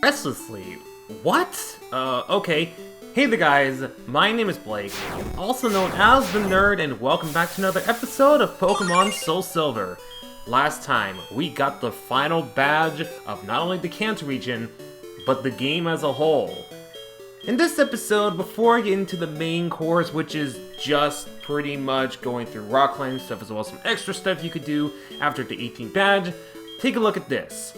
Restlessly. What? Okay. Hey there guys, my name is Blake, also known as the Nerd, and welcome back to another episode of Pokémon SoulSilver. Last time, we got the final badge of not only the Kanto region, but the game as a whole. In this episode, before I get into the main course, which is just pretty much going through rock climbing stuff as well as some extra stuff you could do after the 18th badge, take a look at this.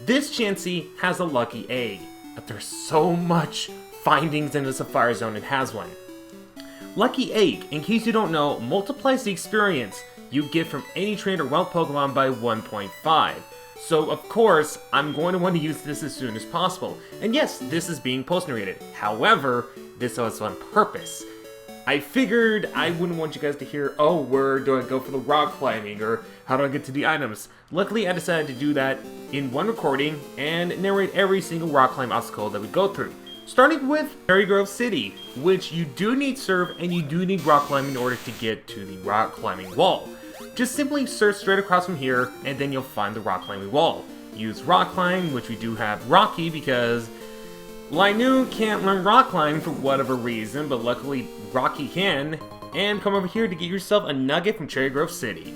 This Chansey has a lucky egg, but there's so much findings in the Sapphire Zone it has one. Lucky egg, in case you don't know, multiplies the experience you get from any trained or wild Pokemon by 1.5. So of course, I'm going to want to use this as soon as possible. And yes, this is being post-narrated. However, this was on purpose. I figured I wouldn't want you guys to hear, oh, where do I go for the rock climbing, or how do I get to the items? Luckily, I decided to do that in one recording and narrate every single rock climb obstacle that we go through. Starting with Cherry Grove City, which you do need Surf and you do need rock climbing in order to get to the rock climbing wall. Just simply search straight across from here and then you'll find the rock climbing wall. Use rock climb, which we do have Rocky because Linu can't learn rock climb for whatever reason, but luckily Rocky can, and come over here to get yourself a nugget from Cherry Grove City.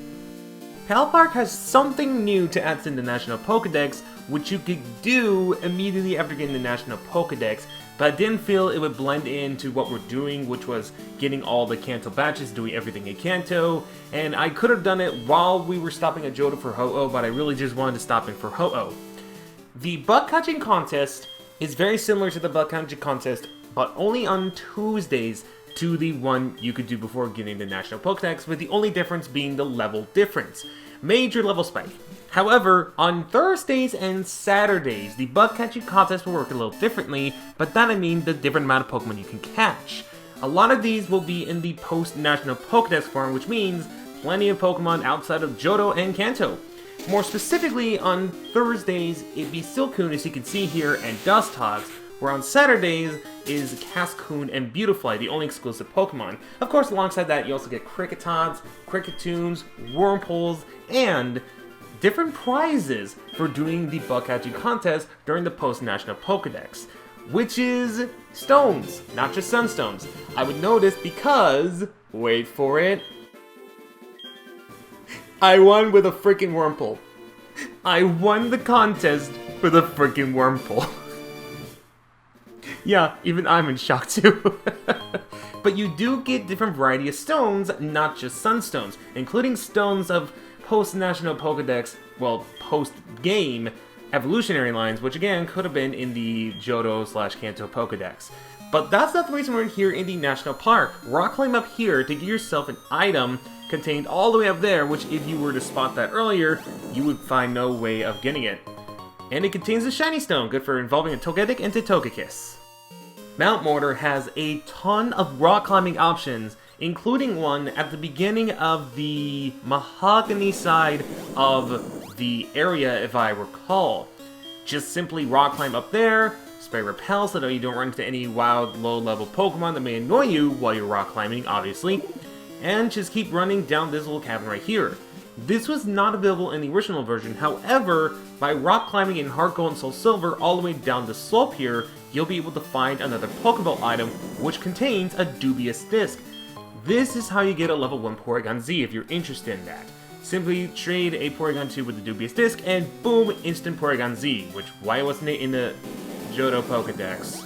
Pal Park has something new to add to the National Pokedex, which you could do immediately after getting the National Pokedex, but I didn't feel it would blend into what we're doing, which was getting all the Kanto badges, doing everything in Kanto, and I could have done it while we were stopping at Johto for Ho-Oh, but I really just wanted to stop in for Ho-Oh. The bug catching contest is very similar to the bug catching contest, but only on Tuesdays to the one you could do before getting the National Pokedex, with the only difference being the level difference. Major level spike. However, on Thursdays and Saturdays, the bug catching contest will work a little differently, but that I mean the different amount of Pokemon you can catch. A lot of these will be in the post-National Pokedex form, which means plenty of Pokemon outside of Johto and Kanto. More specifically, on Thursdays, it'd be Silcoon, as you can see here, and Dustox, where on Saturdays is Cascoon and Beautifly, the only exclusive Pokemon. Of course, alongside that, you also get Cricketods, Cricketoons, Wurmples, and different prizes for doing the bug catching contest during the post-National Pokedex, which is stones, not just sunstones. I would notice because, wait for it, I won with a freaking Wurmple. I won the contest with a freaking Wurmple. Yeah, even I'm in shock too. But you do get different variety of stones, not just sunstones, including stones of post-National Pokedex, well, post-game evolutionary lines, which again could have been in the Johto/Kanto Pokedex. But that's not the reason we're here in the National Park. Rock climb up here to get yourself an item contained all the way up there, which if you were to spot that earlier, you would find no way of getting it. And it contains a shiny stone, good for evolving a Togetic into Togekiss. Mount Mortar has a ton of rock climbing options, including one at the beginning of the mahogany side of the area, if I recall. Just simply rock climb up there, spray repel so that you don't run into any wild low-level Pokemon that may annoy you while you're rock climbing, obviously, and just keep running down this little cavern right here. This was not available in the original version, however, by rock climbing in Heart Gold and SoulSilver all the way down the slope here, you'll be able to find another Pokeball item which contains a Dubious Disc. This is how you get a level 1 Porygon Z if you're interested in that. Simply trade a Porygon 2 with the Dubious Disc and boom, instant Porygon Z, which why wasn't it in the Johto Pokedex?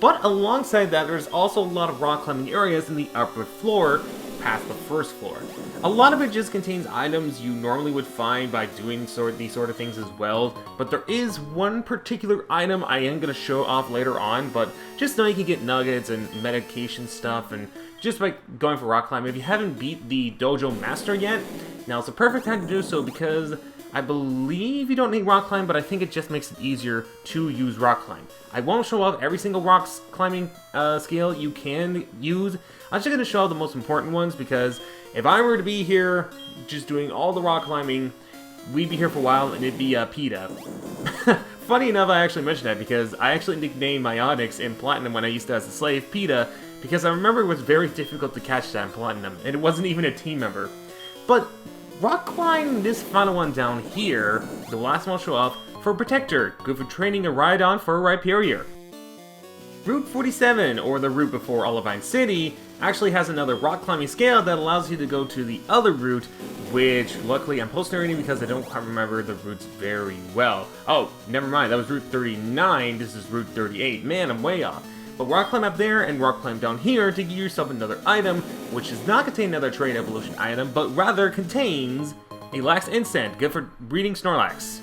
But alongside that, there's also a lot of rock climbing areas in the upper floor, past the first floor. A lot of it just contains items you normally would find by doing these sort of things as well, but there is one particular item I am going to show off later on, but just know you can get nuggets and medication stuff, and just by going for rock climbing. If you haven't beat the Dojo Master yet, now it's the perfect time to do so because I believe you don't need rock climb, but I think it just makes it easier to use rock climb. I won't show off every single rock climbing skill you can use. I'm just going to show off the most important ones because if I were to be here just doing all the rock climbing, we'd be here for a while and it'd be PETA. Funny enough, I actually mentioned that because I actually nicknamed my Onyx in Platinum when I used to as a slave PETA because I remember it was very difficult to catch that in Platinum and it wasn't even a team member. But rock climb this final one down here, the last one I'll show off, for Protector, good for training a Rhydon for a Rhyperior. Route 47, or the route before Olivine City, actually has another rock climbing scale that allows you to go to the other route, which luckily I'm post-narrating because I don't quite remember the routes very well. Oh, never mind, that was Route 39, this is Route 38. Man, I'm way off. But rock climb up there and rock climb down here to give yourself another item, which does not contain another Trade Evolution item, but rather contains a Lax Insect, good for breeding Snorlax.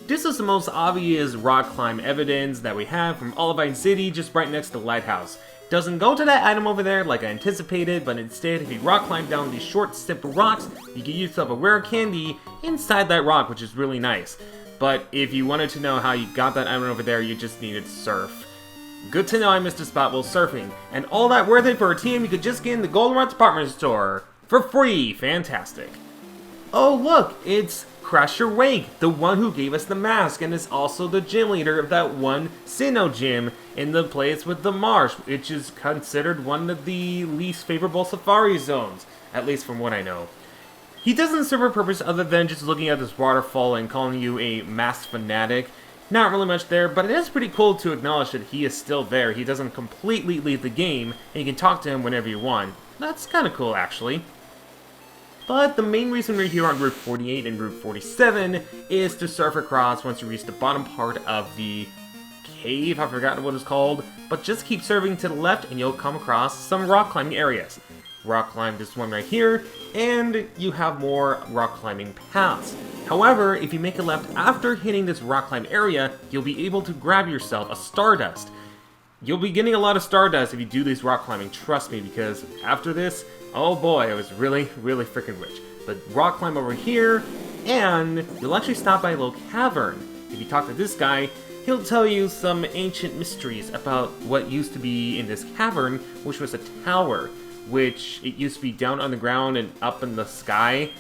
This is the most obvious rock climb evidence that we have from Olivine City, just right next to the lighthouse. Doesn't go to that item over there like I anticipated, but instead if you rock climb down these short simple rocks, you get yourself a rare candy inside that rock, which is really nice. But if you wanted to know how you got that item over there, you just needed to surf. Good to know I missed a spot while surfing, and all that worth it for a team you could just get in the Goldenrod department store for free. Fantastic. Oh look, it's Crasher Wake, the one who gave us the mask, and is also the gym leader of that one Sinnoh gym in the place with the marsh, which is considered one of the least favorable safari zones, at least from what I know. He doesn't serve a purpose other than just looking at this waterfall and calling you a masked fanatic. Not really much there, but it is pretty cool to acknowledge that he is still there. He doesn't completely leave the game, and you can talk to him whenever you want. That's kind of cool, actually. But the main reason we're here on Route 48 and Route 47 is to surf across once you reach the bottom part of the cave. I've forgotten what it's called, but just keep surfing to the left and you'll come across some rock climbing areas. Rock climb this one right here, and you have more rock climbing paths. However, if you make a left after hitting this rock climb area, you'll be able to grab yourself a Stardust. You'll be getting a lot of Stardust if you do this rock climbing, trust me, because after this, oh boy, I was really freaking rich. But rock climb over here, and you'll actually stop by a little cavern. If you talk to this guy, he'll tell you some ancient mysteries about what used to be in this cavern, which was a tower, which it used to be down on the ground and up in the sky.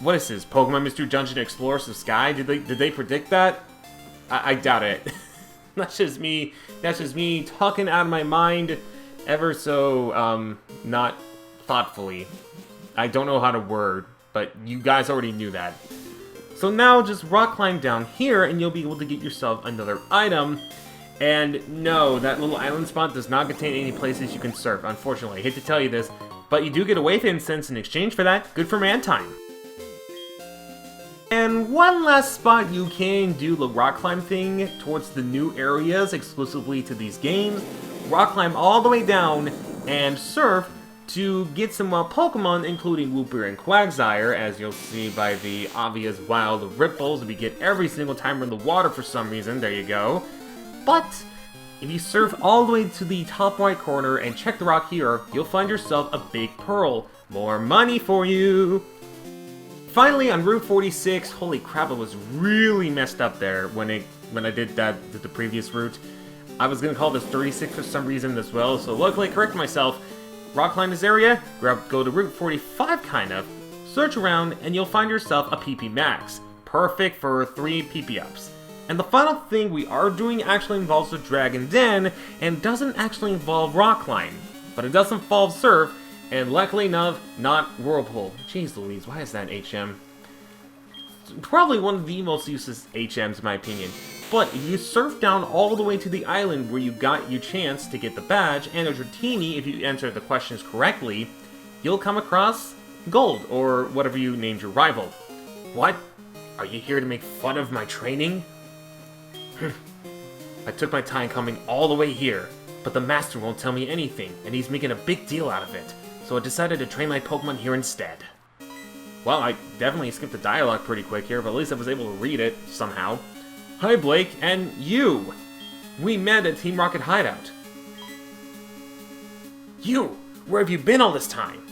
What is this, Pokemon Mystery Dungeon Explorers of Sky? Did they predict that? I doubt it. That's just me talking out of my mind ever so, not thoughtfully. I don't know how to word, but you guys already knew that. So now just rock climb down here and you'll be able to get yourself another item. And no, that little island spot does not contain any places you can surf, unfortunately. I hate to tell you this, but you do get a wave incense in exchange for that. Good for Mantine. And one last spot you can do the rock climb thing towards the new areas exclusively to these games. Rock climb all the way down and surf to get some wild Pokemon, including Wooper and Quagsire, as you'll see by the obvious wild ripples we get every single time we're in the water for some reason. There you go. But if you surf all the way to the top right corner and check the rock here, you'll find yourself a big pearl. More money for you! Finally, on Route 46, holy crap, it was really messed up there when I did the previous route. I was gonna call this 36 for some reason as well, so luckily I corrected myself. Rock climb this area, go to Route 45 kind of, search around, and you'll find yourself a PP Max. Perfect for 3 PP ups. And the final thing we are doing actually involves the Dragon Den, and doesn't actually involve rock climb. But it does involve surf, and luckily enough, not Whirlpool. Jeez Louise, why is that HM? Probably one of the most useless HMs in my opinion. But if you surf down all the way to the island where you got your chance to get the badge, and a Dratini if you answer the questions correctly, you'll come across Gold, or whatever you named your rival. What? Are you here to make fun of my training? I took my time coming all the way here, but the master won't tell me anything, and he's making a big deal out of it, so I decided to train my Pokemon here instead. Well, I definitely skipped the dialogue pretty quick here, but at least I was able to read it, somehow. Hi Blake, and you! We met at Team Rocket Hideout. You! Where have you been all this time?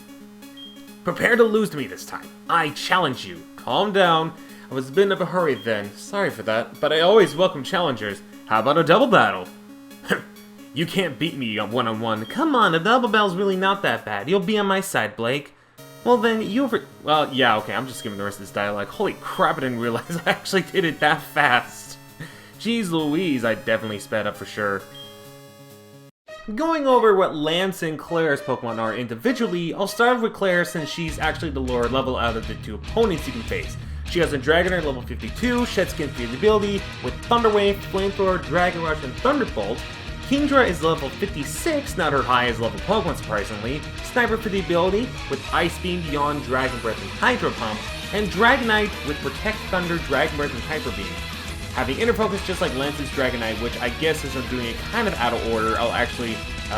Prepare to lose to me this time. I challenge you. Calm down. I was a bit of a hurry then. Sorry for that, but I always welcome challengers. How about a double battle? You can't beat me on one-on-one. Come on, a double battle's really not that bad. You'll be on my side, Blake. Well then, well, yeah, okay, I'm just skipping the rest of this dialogue. Holy crap, I didn't realize I actually did it that fast. Jeez Louise, I definitely sped up for sure. Going over what Lance and Claire's Pokemon are individually, I'll start with Claire since she's actually the lower level out of the 2 opponents you can face. She has a Dragonite level 52, Shed Skin for the ability, with Thunder Wave, Flamethrower, Dragon Rush, and Thunderbolt. Kingdra is level 56, not her highest level Pokemon surprisingly, Sniper for the ability, with Ice Beam, Beyond, Dragon Breath, and Hydro Pump, and Dragonite with Protect, Thunder, Dragon Breath, and Hyper Beam. Having Inner Focus just like Lance's Dragonite, which I guess is doing it kind of out of order. I'll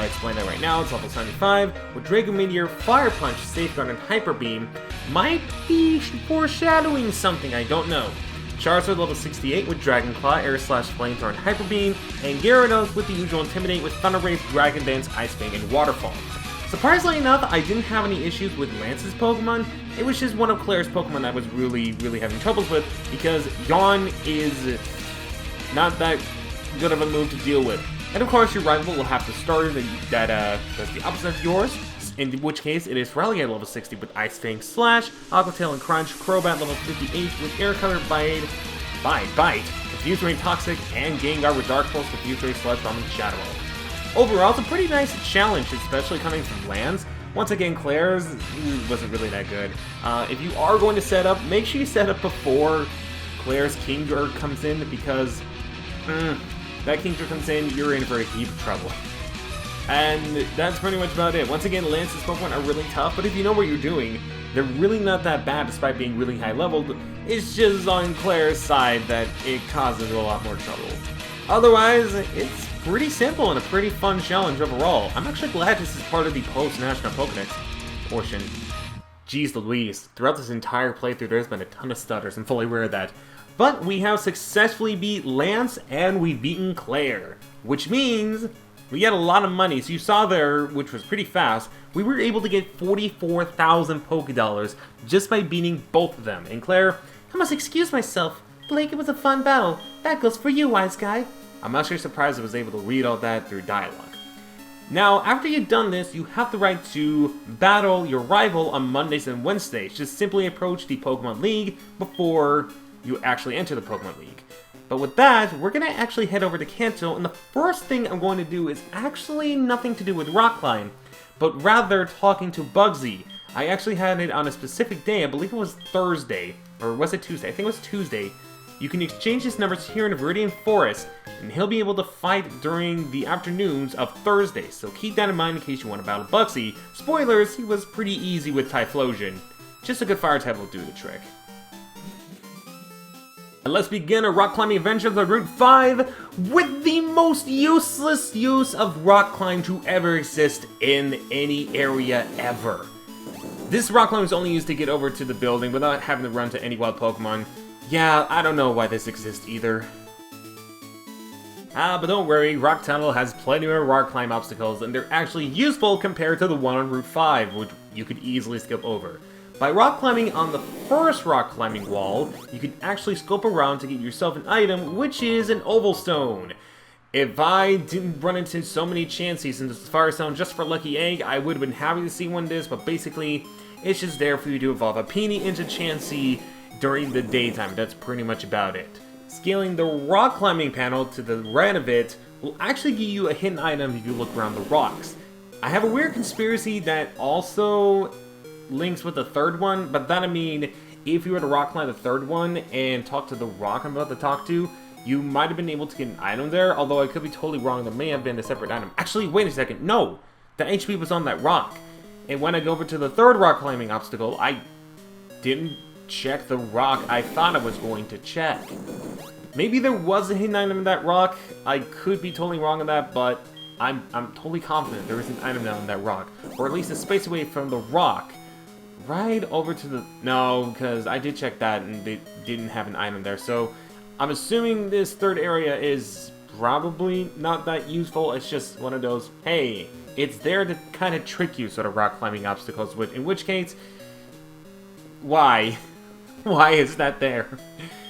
explain that right now. It's level 75, with Draco Meteor, Fire Punch, Safeguard, and Hyper Beam. Might be foreshadowing something, I don't know. Charizard level 68 with Dragon Claw, Air Slash, Flamethrower, and Hyper Beam, and Gyarados with the usual Intimidate with Thunder Wave, Dragon Dance, Ice Fang, and Waterfall. Surprisingly enough, I didn't have any issues with Lance's Pokemon. It was just one of Claire's Pokemon I was really having troubles with, because Yawn is not that good of a move to deal with. And of course, your rival will have to starter that's the opposite of yours, in which case it is Feraligatr level 60 with Ice Fang, Slash, Aqua Tail and Crunch, Crobat level 58 with Air Cutter, Bite, Confuse Rain Toxic, and Gengar with Dark Pulse, Confuse Ray, Sludge Bomb, and Shadow Ball. Overall, it's a pretty nice challenge, especially coming from Lance. Once again, Claire's wasn't really that good. If you are going to set up, make sure you set up before Claire's Kingdra comes in, because that Kingdra comes in, you're in for a heap of trouble. And that's pretty much about it. Once again, Lance's Pokemon are really tough, but if you know what you're doing, they're really not that bad despite being really high leveled. It's just on Claire's side that it causes a lot more trouble. Otherwise, it's pretty simple and a pretty fun challenge overall. I'm actually glad this is part of the post-National Pokedex portion. Jeez Louise, throughout this entire playthrough there's been a ton of stutters, I'm fully aware of that. But we have successfully beat Lance and we've beaten Claire, which means we get a lot of money. So you saw there, which was pretty fast, we were able to get 44,000 Pokédollars just by beating both of them. And Claire, I must excuse myself. Blake, it was a fun battle. That goes for you, wise guy. I'm actually surprised I was able to read all that through dialogue. Now, after you've done this, you have the right to battle your rival on Mondays and Wednesdays. Just simply approach the Pokemon League before you actually enter the Pokemon League. But with that, we're going to actually head over to Kanto, and the first thing I'm going to do is actually nothing to do with Rock Climb, but rather talking to Bugsy. I actually had it on a specific day, I believe it was Thursday, or was it Tuesday? I think it was Tuesday. You can exchange his numbers here in Viridian Forest, and he'll be able to fight during the afternoons of Thursday, so keep that in mind in case you want to battle Bugsy. Spoilers, he was pretty easy with Typhlosion. Just a good fire type will do the trick. And let's begin a rock climbing adventure of Route 5 with the most useless use of rock climb to ever exist in any area ever. This rock climb is only used to get over to the building without having to run to any wild Pokemon. Yeah, I don't know why this exists either. But don't worry, Rock Tunnel has plenty of rock climb obstacles, and they're actually useful compared to the one on Route 5, which you could easily skip over. By rock climbing on the first rock climbing wall, you can actually scope around to get yourself an item, which is an Oval Stone. If I didn't run into so many Chanseys in this Fire Stone just for Lucky Egg, I would have been happy to see one of this, but basically, it's just there for you to evolve a Peony into Chansey during the daytime. That's pretty much about it. Scaling the rock climbing panel to the right of it will actually give you a hidden item if you look around the rocks. I have a weird conspiracy that also links with the third one, but that I mean, if you were to rock climb the third one and talk to the rock I'm about to talk to, you might have been able to get an item there, although I could be totally wrong, there may have been a separate item. Actually, wait a second, no! The HP was on that rock. And when I go over to the third rock climbing obstacle, I didn't check the rock I thought I was going to check. Maybe there was a hidden item in that rock, I could be totally wrong on that, but I'm totally confident there is an item down in that rock. Or at least a space away from the rock. Right over to the... No, because I did check that and they didn't have an item there, so I'm assuming this third area is probably not that useful. It's just one of those, hey, it's there to kind of trick you sort of rock climbing obstacles, in which case, why? Why is that there?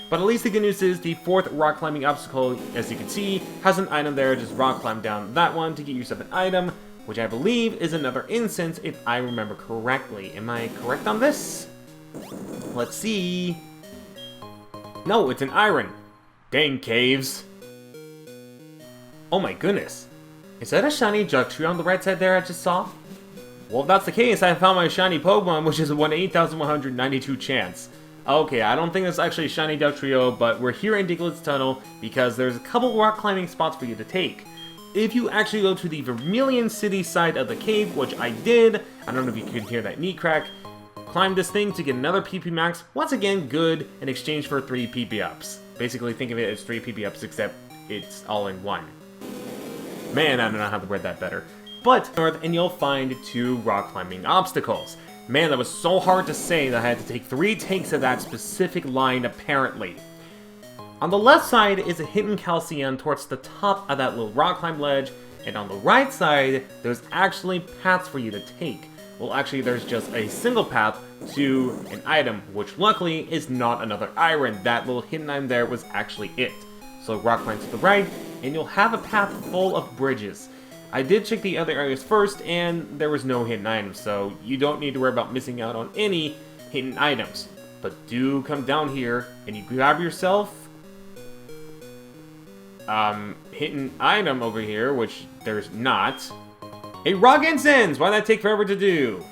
But at least the good news is the fourth rock climbing obstacle, as you can see, has an item there. Just rock climb down that one to get yourself an item, which I believe is another incense if I remember correctly. Am I correct on this? Let's see. No, it's an iron. Dang caves. Oh my goodness. Is that a shiny Jugtree on the right side there I just saw? Well, if that's the case, I found my shiny Pokemon, which is a 1 in 8,192 chance. Okay, I don't think it's actually Shiny Dugtrio, but we're here in Diglett Tunnel because there's a couple rock climbing spots for you to take. If you actually go to the Vermilion City side of the cave, which I did, I don't know if you can hear that knee crack, climb this thing to get another PP max, once again good, in exchange for 3 PP ups. Basically think of it as 3 PP ups, except it's all in one. Man, I don't know how to word that better. But north, and you'll find 2 rock climbing obstacles. Man, that was so hard to say that I had to take 3 takes of that specific line, apparently. On the left side is a hidden calcium towards the top of that little rock climb ledge, and on the right side, there's actually paths for you to take. Well, actually, there's just a single path to an item, which luckily is not another iron. That little hidden item there was actually it. So rock climb to the right, and you'll have a path full of bridges. I did check the other areas first, and there was no hidden items, so you don't need to worry about missing out on any hidden items. But do come down here, and you grab yourself hidden item over here, which there's not. A rock incense! Why'd that take forever to do?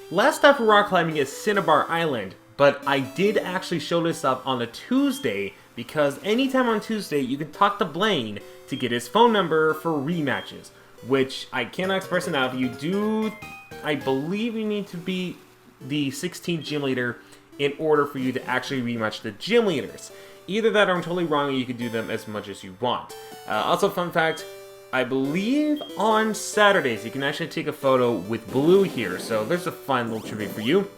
Last stop for rock climbing is Cinnabar Island, but I did actually show this up on a Tuesday, because anytime on Tuesday you can talk to Blaine to get his phone number for rematches, which I cannot express enough. You do, I believe you need to be the 16th gym leader in order for you to actually rematch the gym leaders. Either that or I'm totally wrong, and you can do them as much as you want. Also, fun fact, I believe on Saturdays you can actually take a photo with Blue here, so there's a fun little tribute for you.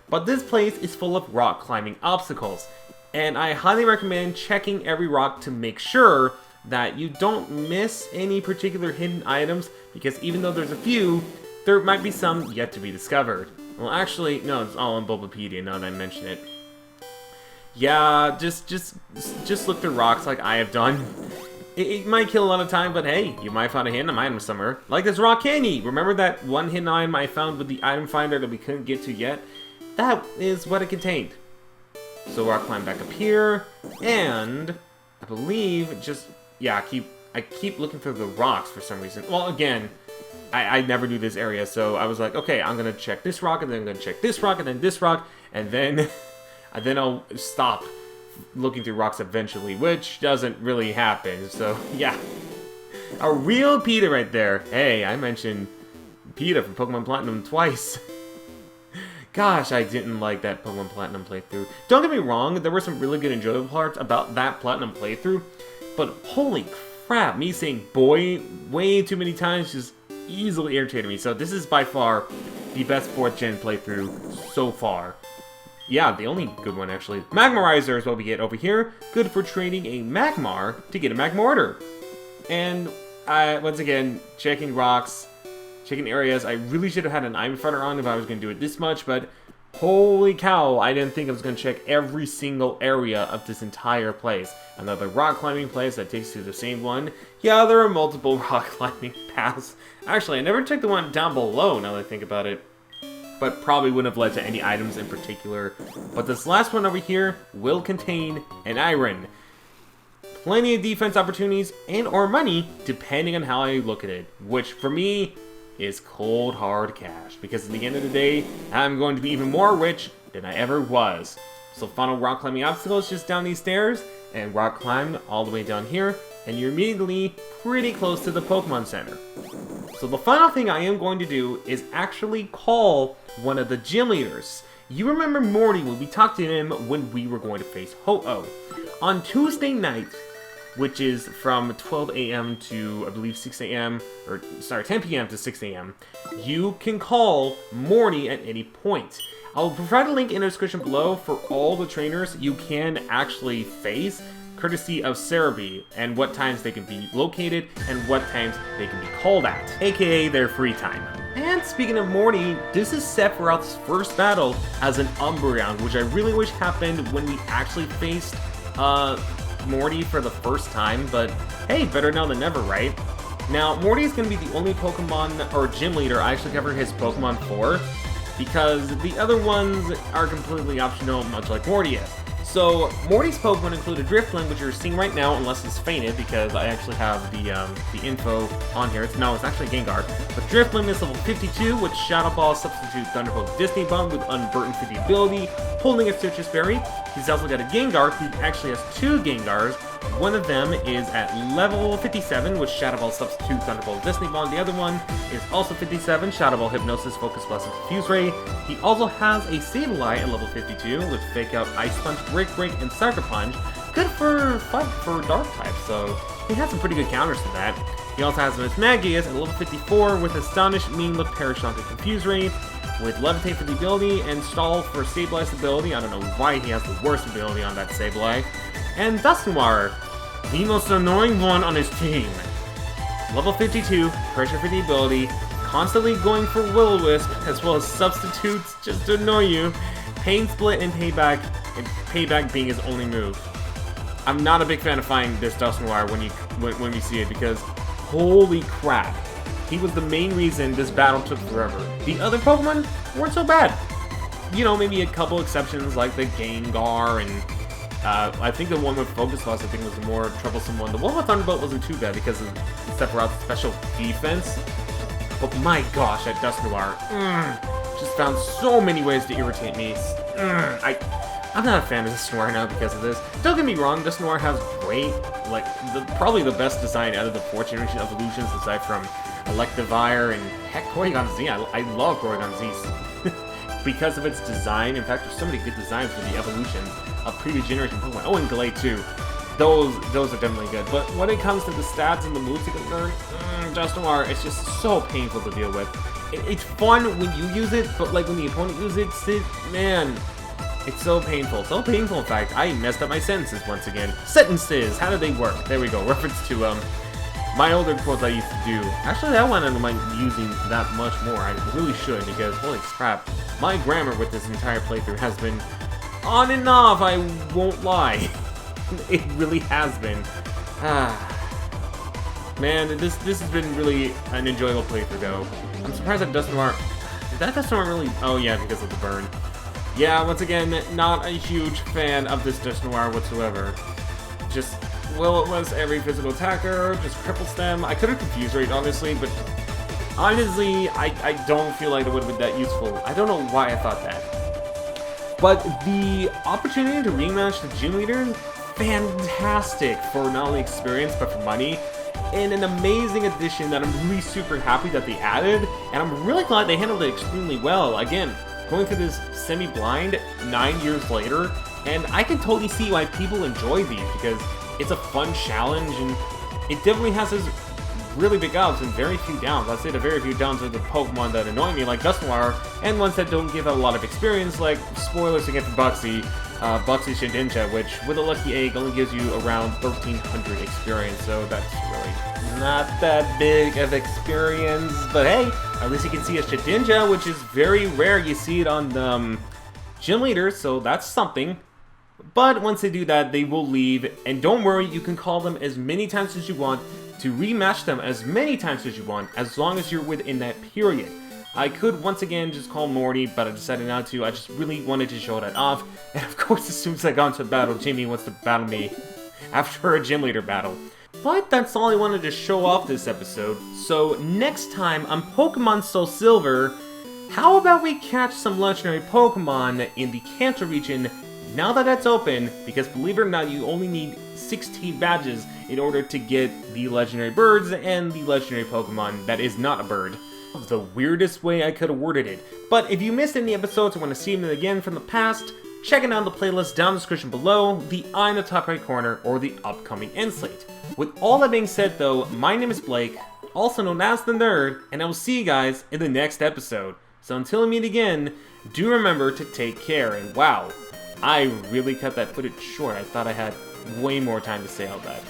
But this place is full of rock climbing obstacles, and I highly recommend checking every rock to make sure that you don't miss any particular hidden items, because even though there's a few, there might be some yet to be discovered. Well, actually, no, it's all on Bulbapedia now that I mention it. Yeah, just look through rocks like I have done. It might kill a lot of time, but hey, you might find a hidden item somewhere. Like this rock candy! Remember that one hidden item I found with the item finder that we couldn't get to yet? That is what it contained. So rock climb back up here, and I believe just, yeah, I keep looking through the rocks for some reason. Well, again, I never do this area, so I was like, okay, I'm gonna check this rock, and then I'm gonna check this rock, and then this rock, and then I'll stop looking through rocks eventually, which doesn't really happen, so yeah. A real PETA right there. Hey, I mentioned PETA from Pokemon Platinum twice. Gosh, I didn't like that Pokemon Platinum playthrough. Don't get me wrong, there were some really good enjoyable parts about that Platinum playthrough, but holy crap, me saying boy way too many times just easily irritated me. So this is by far the best 4th gen playthrough so far. Yeah, the only good one actually. Magmarizer is what we get over here. Good for trading a Magmar to get a Magmortar. And once again, checking rocks, checking areas. I really should have had an item finder on if I was going to do it this much, but holy cow, I didn't think I was going to check every single area of this entire place. Another rock climbing place that takes you to the same one. Yeah, there are multiple rock climbing paths. Actually, I never checked the one down below now that I think about it, but probably wouldn't have led to any items in particular. But this last one over here will contain an iron. Plenty of defense opportunities and or money, depending on how I look at it, which for me is cold hard cash, because at the end of the day, I'm going to be even more rich than I ever was. So final rock climbing obstacle is just down these stairs, and rock climb all the way down here, and you're immediately pretty close to the Pokemon Center. So the final thing I am going to do is actually call one of the gym leaders. You remember Morty when we talked to him when we were going to face Ho-Oh. On Tuesday night, which is from 12 a.m. to, I believe, 6 a.m., or sorry, 10 p.m. to 6 a.m., you can call Morty at any point. I'll provide a link in the description below for all the trainers you can actually face, courtesy of Cerebi, and what times they can be located and what times they can be called at, aka their free time. And speaking of Morty, this is Sephiroth's first battle as an Umbreon, which I really wish happened when we actually faced Morty for the first time, but hey, better now than never, right? Now, Morty is going to be the only Pokemon or gym leader I actually cover his Pokemon for, because the other ones are completely optional, much like Morty is. So, Morty's Pokemon include a Drifblim, which you're seeing right now, unless it's fainted, because I actually have the info on here. It's actually Gengar. But Drifblim is level 52, with Shadow Ball, Substitute Thunderbolt, Disney Bomb with Unburdened for the ability, holding a Citrus Berry. He's also got a Gengar, who actually has 2 Gengars. One of them is at level 57 with Shadow Ball, Substitute, Thunderbolt, Disney Ball. The other one is also 57, Shadow Ball, Hypnosis, Focus Blast, and Confuse Ray. He also has a Sableye at level 52 with Fake Out, Ice Punch, Brick Break, and Sucker Punch. Good for Dark type, so he has some pretty good counters to that. He also has his Magius at level 54 with Astonish, Mean Look, Perish, and Confuse Ray, with Levitate for the ability, and Stall for Sableye's ability. I don't know why he has the worst ability on that Sableye. And Dusknoir, the most annoying one on his team. Level 52, Pressure for the ability, constantly going for Will-O-Wisp, as well as Substitutes just to annoy you, Pain Split and Payback being his only move. I'm not a big fan of fighting this Dusknoir when we see it, because holy crap, he was the main reason this battle took forever. The other Pokemon weren't so bad. You know, maybe a couple exceptions like the Gengar and I think the one with Focus Blast, I think, was the more troublesome one. The one with Thunderbolt wasn't too bad because of Sephiroth's special defense. But my gosh, that Dusknoir, just found so many ways to irritate me. I'm not a fan of Dusknoir now because of this. Don't get me wrong, Dusknoir has great, like, probably the best design out of the 4th generation evolutions, aside from Electivire and, heck, Porygon Z. I love Porygon Z. Because of its design. In fact, there's so many good designs for the evolutions of previous generation Pokemon. Oh, and Glade too. Those are definitely good. But when it comes to the stats and the moves you can learn, Dusknoir, it's just so painful to deal with. It's fun when you use it, but like when the opponent uses it, man, it's so painful. So painful, in fact, I messed up my sentences once again. Sentences! How do they work? There we go. Reference to, my older quotes I used to do. Actually, that one I don't mind using that much more. I really should, because holy crap, my grammar with this entire playthrough has been on and off, I won't lie. It really has been. Man, this has been really an enjoyable playthrough, though. I'm surprised that Dusknoir... Did that Dusknoir really... Oh yeah, because of the burn. Yeah, once again, not a huge fan of this Dusknoir whatsoever. Just... Well, it was every physical attacker, just cripples them. I could have confused Rate, honestly, but honestly, I don't feel like it would have been that useful. I don't know why I thought that. But the opportunity to rematch the gym leader, fantastic for not only experience, but for money. And an amazing addition that I'm really super happy that they added, and I'm really glad they handled it extremely well. Again, going through this semi-blind 9 years later, and I can totally see why people enjoy these, because it's a fun challenge, and it definitely has its really big ups and very few downs. I'd say the very few downs are the Pokemon that annoy me, like Dusknoir, and ones that don't give out a lot of experience, like, spoilers again for Buxy, Buxy Shedinja, which, with a lucky egg, only gives you around 1,300 experience, so that's really not that big of experience. But hey, at least you can see a Shedinja, which is very rare. You see it on gym leaders, so that's something. But once they do that, they will leave, and don't worry, you can call them as many times as you want, to rematch them as many times as you want, as long as you're within that period. I could once again just call Morty, but I decided not to. I just really wanted to show that off, and of course as soon as I got into a battle, Jimmy wants to battle me after a gym leader battle. But that's all I wanted to show off this episode, so next time on Pokémon SoulSilver, how about we catch some legendary Pokémon in the Kanto region now that that's open, because believe it or not, you only need 16 badges in order to get the legendary birds and the legendary Pokemon that is not a bird. The weirdest way I could have worded it. But if you missed any episodes or want to see them again from the past, check it out in the playlist down in the description below, the eye in the top right corner, or the upcoming end slate. With all that being said though, my name is Blake, also known as the Nerd, and I will see you guys in the next episode. So until we meet again, do remember to take care, and wow, I really cut that footage short. I thought I had way more time to say all that.